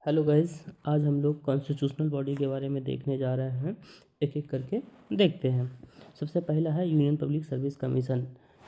Hello guys, आज हम लोग कॉन्स्टिट्यूशनल बॉडी के बारे में देखने जा रहे हैं। एक एक करके देखते हैं। सबसे पहला है यूनियन पब्लिक सर्विस कमीशन,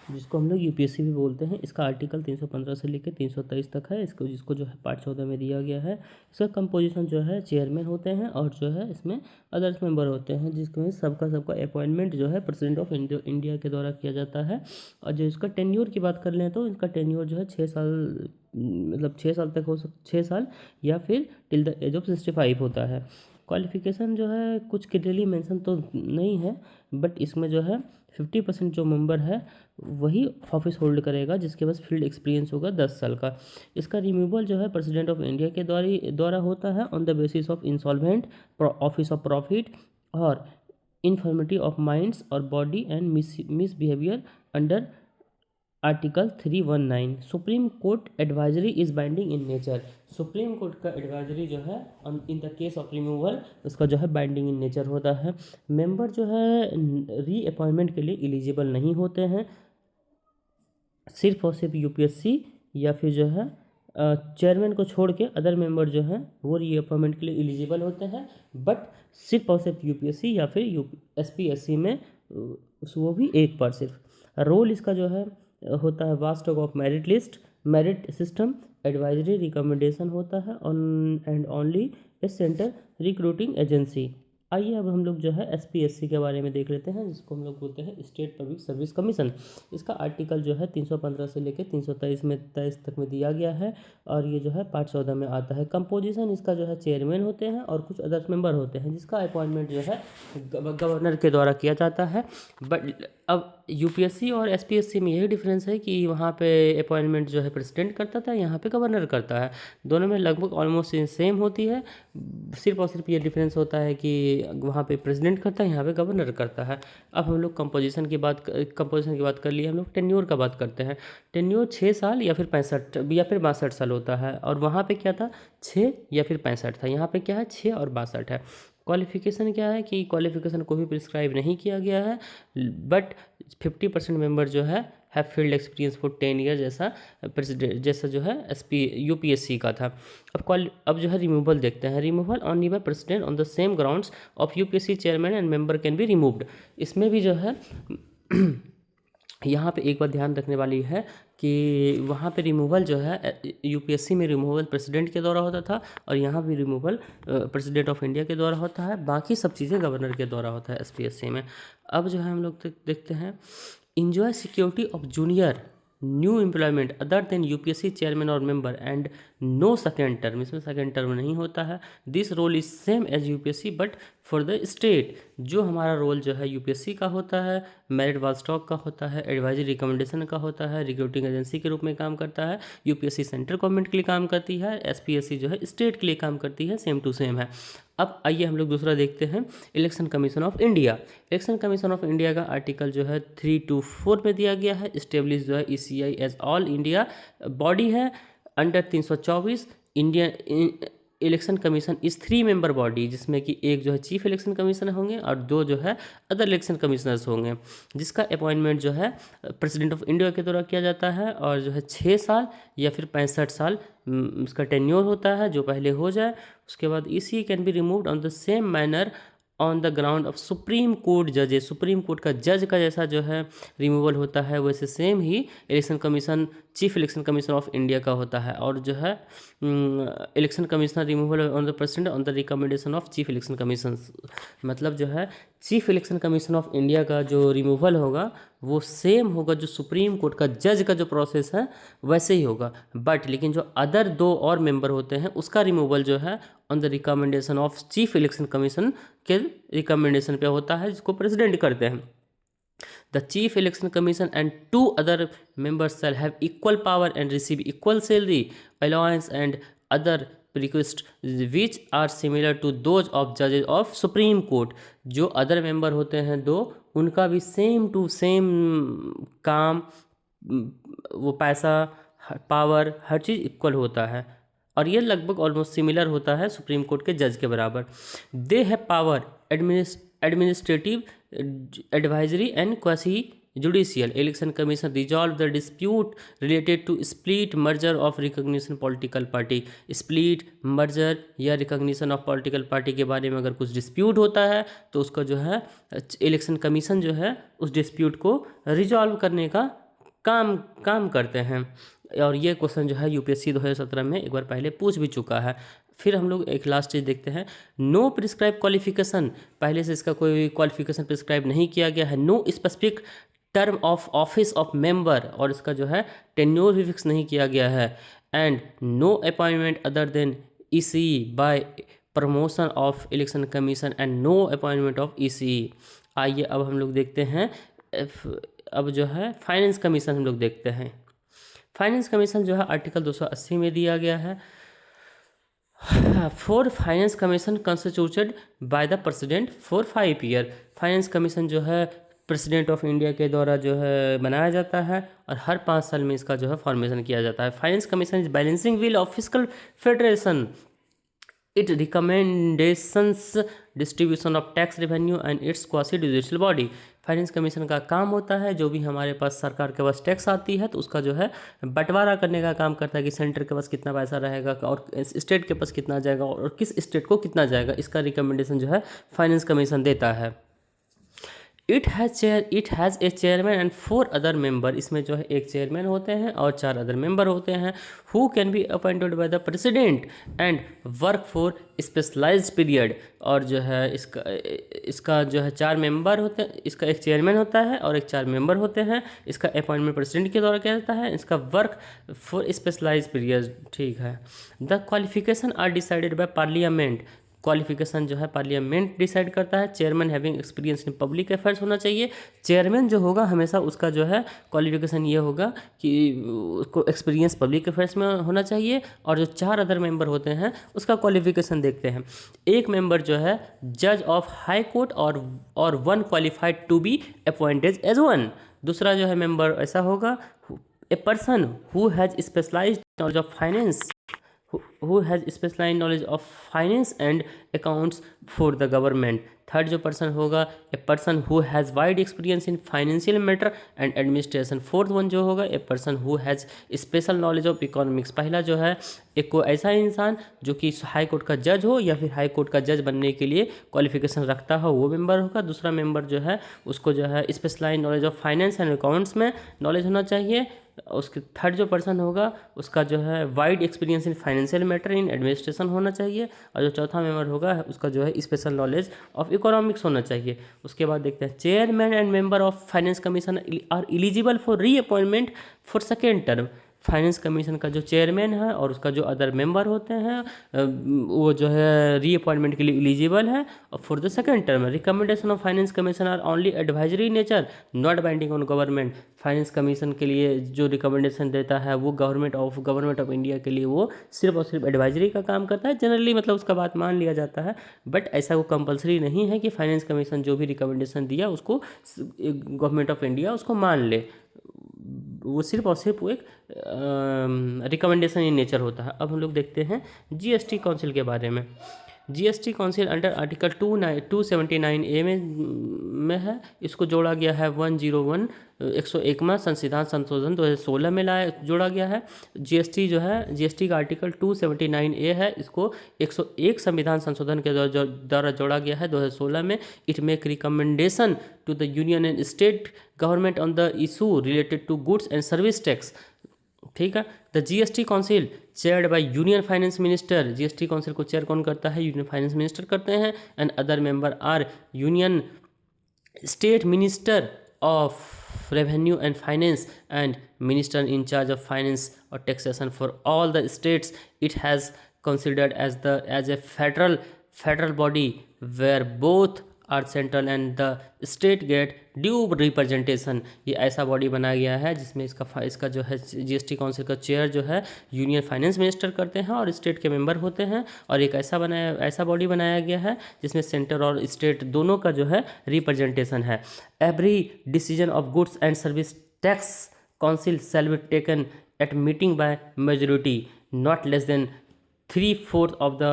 जिसको हम लोग यूपीएससी भी बोलते हैं। इसका आर्टिकल 315 से लेकर 323 तक है। जिसको जो है पार्ट 14 में दिया गया है। इसका कंपोजिशन जो है चेयरमैन होते हैं और जो है इसमें अदर्स मेंबर होते हैं, जिसमें सबका अपॉइंटमेंट जो है प्रेसिडेंट ऑफ इंडिया के द्वारा किया जाता है। और जो इसका टेन्योर की बात कर लें तो इसका टेन्योर जो है 6 साल, मतलब 6 साल तक 6 साल या फिर टिल द एज ऑफ 65 होता है। क्वालिफिकेशन जो है कुछ क्लियरली मेंशन तो नहीं है, बट इसमें जो है 50% जो मेंबर है वही ऑफिस होल्ड करेगा, जिसके पास फील्ड एक्सपीरियंस होगा 10 साल का। इसका रिमूवल जो है प्रेसिडेंट ऑफ इंडिया के द्वारा होता है on the basis of insolvent, office of profit और इन्फर्मिटी ऑफ माइंड्स और body and misbehaviour under article 319। Supreme court advisory is binding in nature. Supreme court का एडवाइजरी जो है in the case of removal उसका जो है binding in nature होता है। मेंबर जो है री अपॉइंटमेंट के लिए एलिजिबल नहीं होते हैं। सिर्फ और सिर्फ यूपीएससी या फिर जो है चेयरमैन को छोड़ के अदर मेंबर जो हैं वो री अपॉइंटमेंट के लिए एलिजिबल होते हैं, बट सिर्फ और सिर्फ यूपीएससी या फिर एसपीएससी में वो भी एक बार सिर्फ। रोल इसका जो है होता है vast stock of merit list, merit system, advisory, recommendation होता है on and only a centre recruiting agency. आइए अब हम लोग जो है एसपीएससी के बारे में देख लेते हैं, जिसको हम लोग बोलते हैं स्टेट पब्लिक सर्विस कमीशन। इसका आर्टिकल जो है 315 से लेकर 323 तक में दिया गया है और ये जो है पार्ट 14 में आता है। कंपोजिशन इसका जो है चेयरमैन होते हैं और कुछ अदर्स मेंबर होते हैं, जिसका अपॉइंटमेंट जो है गवर्नर के द्वारा किया जाता है। बट अब यूपीएससी और एसपीएससी में यही डिफरेंस है कि वहाँ पे अपॉइंटमेंट जो है प्रेसिडेंट करता था, यहाँ पे गवर्नर करता है। दोनों में लगभग ऑलमोस्ट सेम होती है, सिर्फ और सिर्फ ये डिफरेंस होता है कि वहाँ पे प्रेसिडेंट करता है, यहाँ पे गवर्नर करता है। अब हम लोग कंपोजिशन की बात कर लिए, हम लोग टेन्योर का बात करते हैं। टेन्योर 6 साल या फिर 65 या फिर 62 साल होता है, और वहाँ पे क्या था 6 या फिर 65 था, यहाँ पे क्या है 6 और 62 है। क्वालिफिकेशन क्या है कि क्वालिफिकेशन को भी प्रिस्क्राइब नहीं किया गया है, बट 50% मेंबर जो है have field experience for 10 year, जैसा जो है यूपीएससी का था। अब जो है रिमूवल देखते हैं। Removal only by president on the same grounds of UPSC chairman and member can be removed. इसमें भी जो है यहाँ पे एक बात ध्यान रखने वाली है कि वहाँ पे रिमूवल जो है यूपीएससी में रिमूवल प्रेसिडेंट के द्वारा होता था और यहाँ भी रिमूवल प्रेसिडेंट ऑफ इंडिया के द्वारा होता है। बाकी सब चीज़ें गवर्नर के द्वारा होता है एसपीएससी में। अब जो है हम लोग देखते हैं enjoy security of junior new employment other than UPSC chairman और member and no second term. इसमें सेकेंड टर्म नहीं होता है। This role is same as UPSC but for the state. जो हमारा रोल जो है यूपीएससी का होता है, मेरिट वास्टॉक का होता है, एडवाइजरी रिकमेंडेशन का होता है, रिक्रूटिंग एजेंसी के रूप में काम करता है। यूपीएससी सेंट्रल गवर्नमेंट के लिए काम करती है, एसपीएससी जो है स्टेट के लिए काम करती है, सेम टू सेम है। अब आइए हम लोग दूसरा देखते हैं, election commission of India. Election commission of India का आर्टिकल जो है 324 में दिया गया है। इस्टेब्लिश जो है ECI as all India body है अंडर 324। इंडियन इलेक्शन कमीशन इस 3 मेंबर बॉडी, जिसमें कि एक जो है चीफ इलेक्शन कमिश्नर होंगे और 2 जो है अदर इलेक्शन कमिश्नर्स होंगे, जिसका अपॉइंटमेंट जो है प्रेसिडेंट ऑफ इंडिया के द्वारा किया जाता है और जो है 6 साल या फिर 65 साल उसका टेन्योर होता है, जो पहले हो जाए। उसके बाद EC can be removed on the same manner on the ground of supreme court जजेस। सुप्रीम कोर्ट का जज का जैसा जो है रिमूवल होता है, वैसे same he election commission chief election commission of India का होता है। और जो है election commissioner removal on the president on the recommendation of chief election commission. मतलब जो है chief election commission of India का जो रिमूवल होगा वो सेम होगा जो सुप्रीम कोर्ट का जज का जो प्रोसेस है वैसे ही होगा, बट लेकिन जो अदर 2 और मेंबर होते हैं उसका रिमूवल जो है on the recommendation of chief election commission के रिकमेंडेशन पे होता है, जिसको प्रेसिडेंट करते हैं। The Chief Election Commission and 2 other members shall have equal power and receive equal salary, allowance and other requests which are similar to those of judges of Supreme Court। जो other member होते हैं 2, उनका भी same to same काम, वो पैसा, power, हर चीज़ equal होता है और ये लगभग ऑलमोस्ट सिमिलर होता है सुप्रीम कोर्ट के जज के बराबर। They have power administrative, advisory and quasi Judicial Election Commission resolve the dispute related to split merger of recognition political party. Split merger या recognition of political party के बारे में अगर कुछ dispute होता है तो उसका जो है इलेक्शन कमीशन जो है उस dispute को रिजॉल्व करने का काम करते हैं। और ये क्वेश्चन जो है यूपीएससी 2017 में एक बार पहले पूछ भी चुका है। फिर हम लोग एक लास्ट चीज़ देखते हैं, नो प्रिस्क्राइब क्वालिफिकेशन, पहले से इसका कोई क्वालिफिकेशन प्रिस्क्राइब नहीं किया गया है। No specific term of office of member, और इसका जो है टेन्योर भी फिक्स नहीं किया गया है। And no appointment other than EC by promotion of election commission and no appointment of EC. आइए अब हम लोग देखते हैं, अब जो है फाइनेंस कमीशन हम लोग देखते हैं। फाइनेंस कमीशन जो है आर्टिकल 280 में दिया गया है। For finance commission constituted bye the president for 5 year. Finance commission जो है प्रेसिडेंट ऑफ इंडिया के द्वारा जो है बनाया जाता है और हर 5 साल में इसका जो है फॉर्मेशन किया जाता है। Finance commission is balancing wheel of fiscal federation. It recommendations distribution of tax revenue and it's quasi judicial body. Finance commission का काम होता है जो भी हमारे पास सरकार के पास टैक्स आती है तो उसका जो है बंटवारा करने का काम करता है कि सेंटर के पास कितना पैसा रहेगा और स्टेट के पास कितना जाएगा और किस स्टेट को कितना जाएगा, इसका रिकमेंडेशन जो है फाइनेंस कमीशन देता है। It has a chairman and 4 other member. इसमें जो है एक चेयरमैन होते हैं और 4 अदर मेंबर होते हैं। Who can be appointed by the president and work for specialized period. और जो है इसका जो है 4 मेंबर होते हैं, इसका एक चेयरमैन होता है और एक 4 मेंबर होते हैं। इसका अपॉइंटमेंट प्रेसिडेंट के द्वारा किया जाता है। इसका वर्क फॉर स्पेशलाइज्ड पीरियड, ठीक है। The qualification are decided by parliament. Qualification जो है पार्लियामेंट डिसाइड करता है। Chairman having experience in public affairs होना चाहिए। चेयरमैन जो होगा हमेशा उसका जो है क्वालिफिकेशन ये होगा कि उसको एक्सपीरियंस पब्लिक अफेयर्स में होना चाहिए। और जो 4 अदर मेंबर होते हैं उसका क्वालिफिकेशन देखते हैं। एक मेंबर जो है जज ऑफ हाई कोर्ट और 1 qualified to be appointed as 1। दूसरा जो है मेंबर ऐसा होगा, a person who has specialized knowledge of finance, who has specialized knowledge of finance and accounts for the government। Third जो पर्सन होगा, a person who has wide experience in financial matter and administration. Fourth one जो होगा, a person who has special knowledge of economics. पहला जो है एक को ऐसा इंसान जो कि हाई कोर्ट का जज हो या फिर हाई कोर्ट का जज बनने के लिए क्वालिफिकेशन रखता हो, वो मेंबर होगा। दूसरा मेंबर जो है उसको जो है specialized knowledge of finance and accounts में नॉलेज होना चाहिए। उसके थर्ड जो पर्सन होगा उसका जो है wide experience in financial matter in administration होना चाहिए। और जो चौथा मेंबर होगा उसका जो है स्पेशल नॉलेज ऑफ इकोनॉमिक्स होना चाहिए। उसके बाद देखते हैं, chairman and member of finance commission are eligible for reappointment for second term. Finance commission का जो चेयरमैन है और उसका जो अदर मेंबर होते हैं वो जो है रीअपॉइंटमेंट के लिए एलिजिबल है और for the second term. Recommendation of finance commission are only advisory nature not binding on government. Finance commission के लिए जो रिकमेंडेशन देता है वो गवर्नमेंट ऑफ इंडिया के लिए वो सिर्फ और सिर्फ एडवाइजरी का काम करता है। जनरली मतलब उसका बात मान लिया जाता है, बट ऐसा वो कंपलसरी नहीं है कि फाइनेंस कमीशन जो भी रिकमेंडेशन दिया उसको गवर्नमेंट ऑफ इंडिया उसको मान ले। वो सिर्फ और सिर्फ वो एक रिकमेंडेशन इन नेचर होता है। अब हम लोग देखते हैं जीएसटी काउंसिल के बारे में। GST council under article 279A में है। इसको जोड़ा गया है 101 संविधान संशोधन 2016 में जोड़ा गया है। जीएसटी जो है जीएसटी का आर्टिकल 279A है, इसको 101 संविधान संशोधन के द्वारा जोड़ा गया है 2016 में। It make recommendation to the union and state government on the issue related to goods and service tax, ठीक है। The GST council chaired by union finance minister. GST council को चेयर कौन करता है? यूनियन फाइनेंस मिनिस्टर करते हैं। And other member are union state minister of revenue and finance and minister in charge of finance और taxation for all the states. It has considered as a federal body where both are central and the state get due representation. ये ऐसा body बनाया गया है जिसमें इसका जो है जीएसटी काउंसिल का चेयर जो है यूनियन फाइनेंस मिनिस्टर करते हैं और स्टेट के मेंबर होते हैं। और एक ऐसा बॉडी बनाया गया है जिसमें सेंटर और स्टेट दोनों का जो है रिप्रेजेंटेशन है। Every decision of goods and service tax council shall be taken at meeting by majority not less than 3/4 of the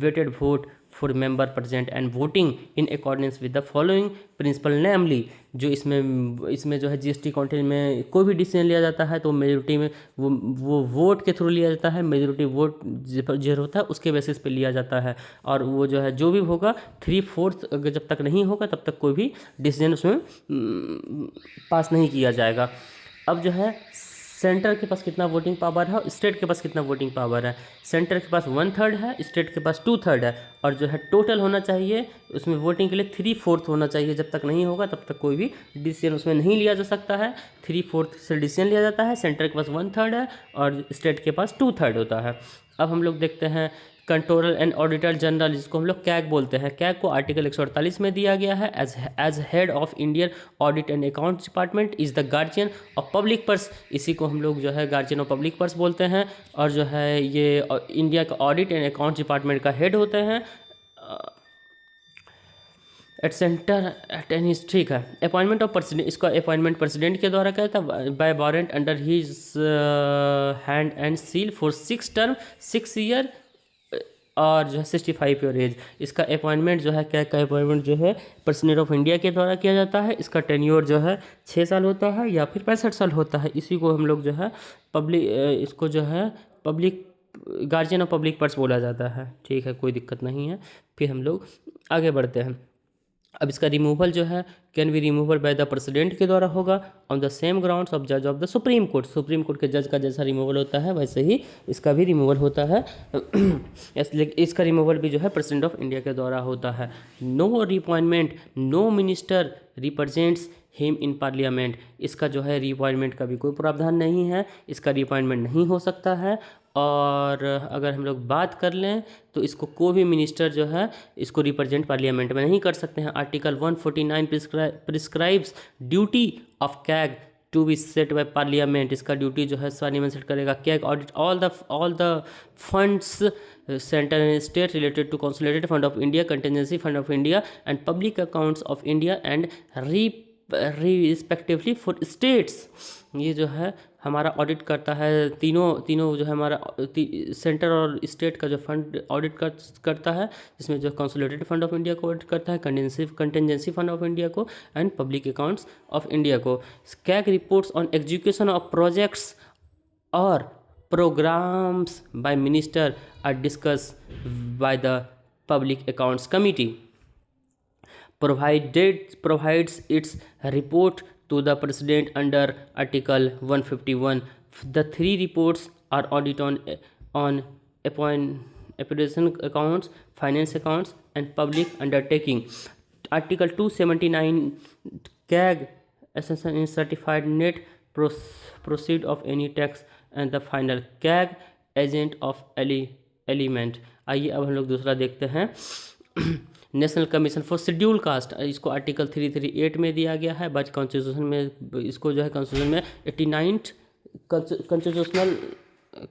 weighted vote for member present and voting in accordance with the following principle, namely जो इसमें जो है GST council में कोई भी decision लिया जाता है तो मेजोरिटी में वो वोट के थ्रू लिया जाता है। मेजोरिटी वोट जो होता है उसके बेसिस पे लिया जाता है, और वो जो है जो भी होगा 3/4 जब तक नहीं होगा तब तक कोई भी डिसीजन उसमें पास नहीं किया जाएगा। अब जो है सेंटर के पास कितना वोटिंग पावर है, स्टेट के पास कितना वोटिंग पावर है। सेंटर के पास 1/3 है, स्टेट के पास 2/3 है, और जो है टोटल होना चाहिए उसमें वोटिंग के लिए 3/4 होना चाहिए। जब तक नहीं होगा तब तक कोई भी डिसीजन उसमें नहीं लिया जा सकता है। 3/4 से डिसीजन लिया जाता है। सेंटर के पास 1/3 है और स्टेट के पास 2/3 होता है। अब हम लोग देखते हैं कंट्रोलर एंड ऑडिटर जनरल, जिसको हम लोग कैग बोलते हैं। कैग को आर्टिकल 148 में दिया गया है। As head of Indian audit and accounts department is the guardian of public purse. इसी को हम लोग जो है गार्जियन ऑफ पब्लिक पर्स बोलते हैं, और जो है ये इंडिया का ऑडिट एंड अकाउंट्स डिपार्टमेंट का हेड होते हैं। एट सेंटर एट एनी, ठीक है। अपॉइंटमेंट ऑफ प्रेसिडेंट, इसका अपॉइंटमेंट प्रेसिडेंट के द्वारा क्या था, by warrant under his hand and seal for 6 term 6 year और जो है 65 ईयर एज। इसका अपॉइंटमेंट जो है क्या का अपॉइंटमेंट जो है प्रेसिडेंट ऑफ इंडिया के द्वारा किया जाता है। इसका टेन्योर जो है 6 साल होता है या फिर 65 साल होता है। इसी को हम लोग जो है इसको जो है public guardian of public purse बोला जाता है। ठीक है, कोई दिक्कत नहीं है। फिर हम लोग आगे बढ़ते हैं। अब इसका रिमूवल जो है can be removal by the president के द्वारा होगा on the same grounds of जज of the supreme court. Supreme court के जज का जैसा रिमूवल होता है वैसे ही इसका भी रिमूवल होता है। इसका रिमूवल भी जो है प्रेसिडेंट ऑफ इंडिया के द्वारा होता है। No reappointment, no minister represents him in parliament. इसका जो है रिअपॉइंटमेंट का भी कोई प्रावधान नहीं है। इसका रिअपॉइंटमेंट नहीं हो सकता है। और अगर हम लोग बात कर लें तो इसको कोई भी मिनिस्टर जो है इसको रिप्रेजेंट पार्लियामेंट में नहीं कर सकते हैं। Article 149 prescribes duty of CAG to be set by parliament. इसका ड्यूटी जो है पार्लियामेंट सेट करेगा। CAG audit all the funds centre and state related to consolidated fund of India, contingency fund of India and public accounts of India and respectively for states. ये जो है हमारा audit करता है तीनों जो है हमारा सेंटर और स्टेट का जो फंड ऑडिट करता है, जिसमें जो कंसोलिडेटेड फंड ऑफ इंडिया को ऑडिट करता है, कंटिजेंसी फंड ऑफ इंडिया को and public accounts of India को। CAG reports on execution of projects और programmes by minister are discuss by the public accounts committee. provides its report to the president under article 151. The 3 reports are audit on appropriation accounts, finance accounts and public undertaking. Article 279 CAG assessment in certified net proceed of any tax and the final CAG agent of element. आइए अब हम लोग दूसरा देखते हैं। National commission for schedule caste, इसको article 338 में दिया गया है। बट कॉन्स्टिट्यूशन में इसको जो है कॉन्स्टिट्यूशन में 89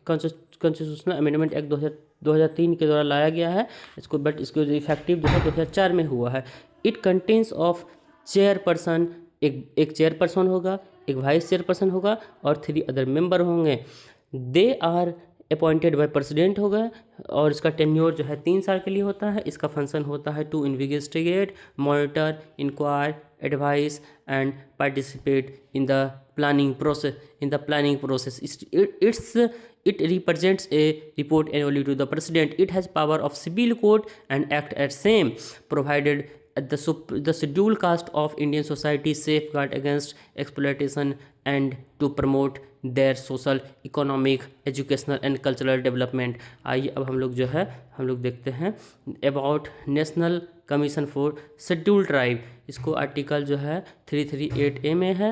कॉन्स्टिट्यूशनल अमेंडमेंट एक्ट 2003 के द्वारा लाया गया है इसको। बट इसको जो इफेक्टिव जो है 2004 में हुआ है। इट कंटेन्स ऑफ चेयरपर्सन, एक चेयरपर्सन होगा, एक वाइस चेयरपर्सन होगा और 3 अदर मेंबर होंगे। They are appointed by president होगा और इसका टेन्योर जो है 3 साल के लिए होता है। इसका फंक्शन होता है to investigate, monitor, inquire, advice and participate in the planning process. It represents a report annually to the president. It has power of civil court and act as same, provided the scheduled caste of Indian society safeguard against exploitation and to promote their social, economic, educational and cultural development. आइए अब हम लोग जो है हम लोग देखते हैं about national commission for schedule tribe. इसको आर्टिकल जो है 338A में है।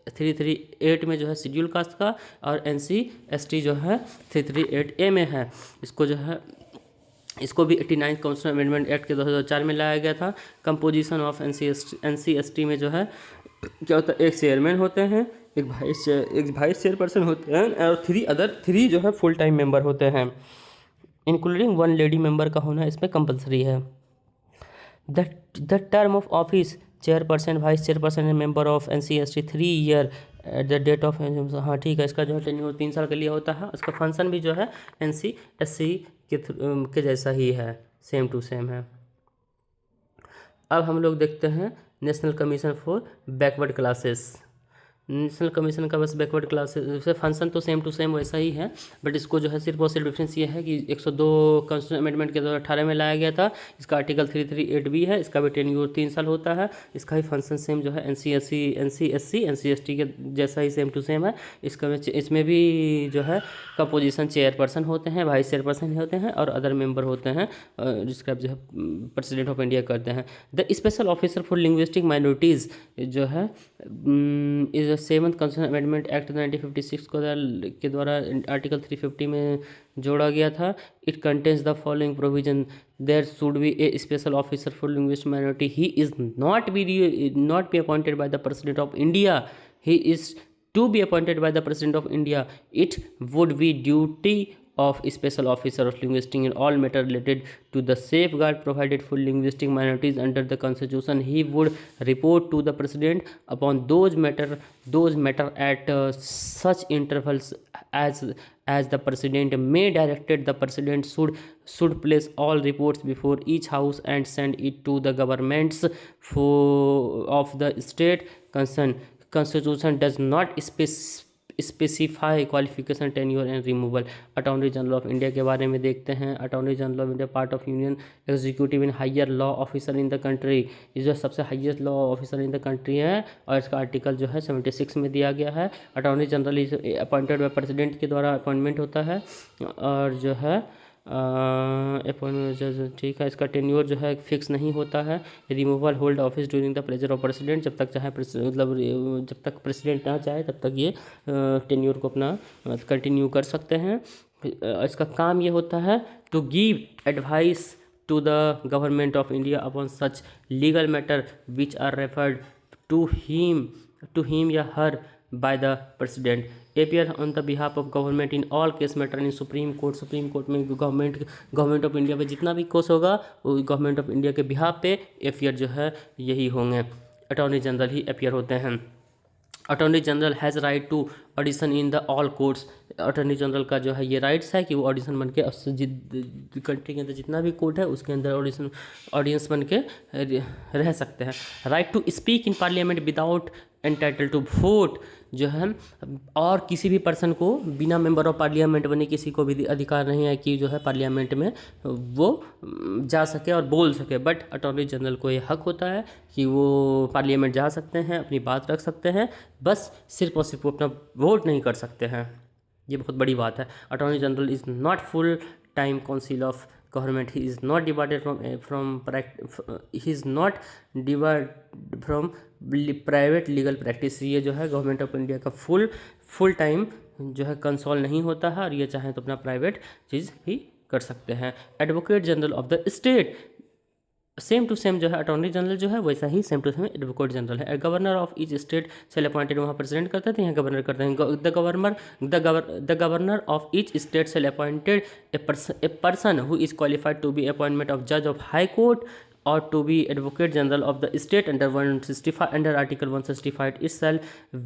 338 में जो है शेड्यूल कास्ट का और NC/ST जो है 338A में है। इसको जो है इसको भी 89 कॉन्स्टिट्यूशन अमेंडमेंट एक्ट के 2004 में लाया गया था। कंपोजिशन ऑफ NC/ST में जो है क्या होता है, एक चेयरमैन होते हैं, एक वाइस चेयरपर्सन होते हैं और 3 जो है फुल टाइम मेंबर होते हैं, इंक्लूडिंग 1 लेडी मेंबर का होना इसमें कंपलसरी है। The term of office chairperson, vice chairperson and member of NC/ST 3 year at the date of, हाँ ठीक है, इसका जो है टेन्योर 3 साल के लिए होता है। उसका फंक्शन भी जो है NCSC के जैसा ही है, सेम टू सेम है। अब हम लोग देखते हैं national commission for backward classes. National commission का बस बैकवर्ड क्लासेस से फंक्शन तो सेम टू सेम वैसा ही है, बट इसको जो है सिर्फ और सिर्फ डिफरेंस ये है कि 102 कॉन्स्टिट्यूशन अमेंडमेंट के 2018 में लाया गया था। इसका आर्टिकल 338 भी है, इसका भी टेन्योर 3 साल होता है। इसका ही फंक्शन सेम जो है NCSC के जैसा ही सेम टू सेम है। इसमें भी जो है कंपोजिशन चेयरपर्सन होते हैं, वाइस चेयरपर्सन होते हैं और अदर मेंबर होते हैं, जिसका जो है प्रेसिडेंट ऑफ इंडिया करते हैं। The special officer for linguistic minorities जो है is seventh constitution amendment act 1956 के द्वारा आर्टिकल 350 में जोड़ा गया था। It contains the following provision, there should be a special officer for linguistic minority, he is not be appointed by the president of India, he is to be appointed by the President of India. It would be duty of special officer of linguistics in all matter related to the safeguard provided for linguistic minorities under the Constitution. He would report to the President upon those matter at such intervals as the President may directed. The President should place all reports before each house and send it to the governments of the state concerned. Constitution does not specify qualification, tenure and removal. Attorney general of India के बारे में देखते हैं। Attorney general of India part of union executive in higher law officer in the country, ये जो सबसे highest law officer in the country है और इसका आर्टिकल जो है 76 में दिया गया है। Attorney general is appointed by president के द्वारा अपॉइंटमेंट होता है और जो है अपॉइंटमेंट ठीक है। इसका टेन्योर जो है फिक्स नहीं होता है। Removal hold office during the pleasure of president, जब तक चाहे मतलब जब तक प्रेसिडेंट ना चाहे तब तक ये टेन्योर को अपना कंटिन्यू कर सकते हैं। इसका काम ये होता है to give advice to the government of India upon such legal matter which are referred to him या her by the president, appear on the behalf of government in all case matter in supreme court में government of India पे जितना भी case होगा वो government of India के behalf पे appear जो है यही होंगे, अटॉर्नी जनरल ही अपियर होते हैं। Attorney general has right to audition in the all courts, attorney general का जो है ये राइट्स है कि वो ऑडिशन बन के कंट्री के अंदर जितना भी कोर्ट है उसके अंदर ऑडियंस बन के रह सकते हैं। Right to speak in parliament without entitle to vote, जो है और किसी भी पर्सन को बिना मेंबर ऑफ पार्लियामेंट बने किसी को भी अधिकार नहीं है कि जो है पार्लियामेंट में वो जा सके और बोल सके, बट अटॉर्नी जनरल को ये हक होता है कि वो पार्लियामेंट जा सकते हैं, अपनी बात रख सकते हैं, बस सिर्फ और सिर्फ वो अपना वोट नहीं कर सकते हैं। ये बहुत बड़ी बात है। Attorney general is not full time council of government, he is not divided from private legal practice. ये जो है गवर्नमेंट ऑफ इंडिया का फुल टाइम जो है कंसोल नहीं होता है और ये चाहे तो अपना प्राइवेट चीज़ भी कर सकते हैं। Advocate general of the state, same to same जो है अटॉर्नी जनरल जो है वैसा ही same to same advocate general है। Governor of each state shall appointed, वहाँ प्रेसिडेंट करते थे, यहाँ गवर्नर करते हैं। The governor of each state shall appointed a person who is qualified to be appointment of जज of high court or to be advocate general of the state under article 165. It shall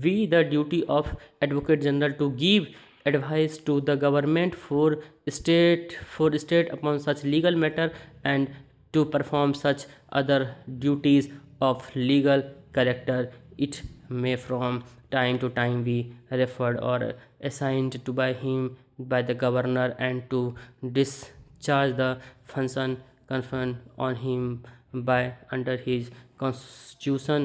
be the duty of advocate general to give advice to the government for state upon such legal matter and to perform such other duties of legal character. It may from time to time be referred or assigned to by him by the governor and to discharge the function conferred on him by under his constitution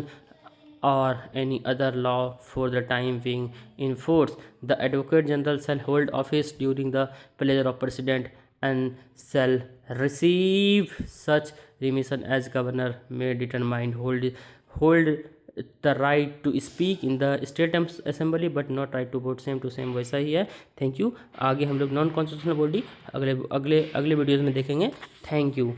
or any other law for the time being in force. The advocate general shall hold office during the pleasure of president and shall receive such remission as governor may determine. Hold the right to speak in the state assembly but not right to vote, same to same वैसा ही है। Thank you. आगे हम लोग non constitutional body अगले videos में देखेंगे। Thank you.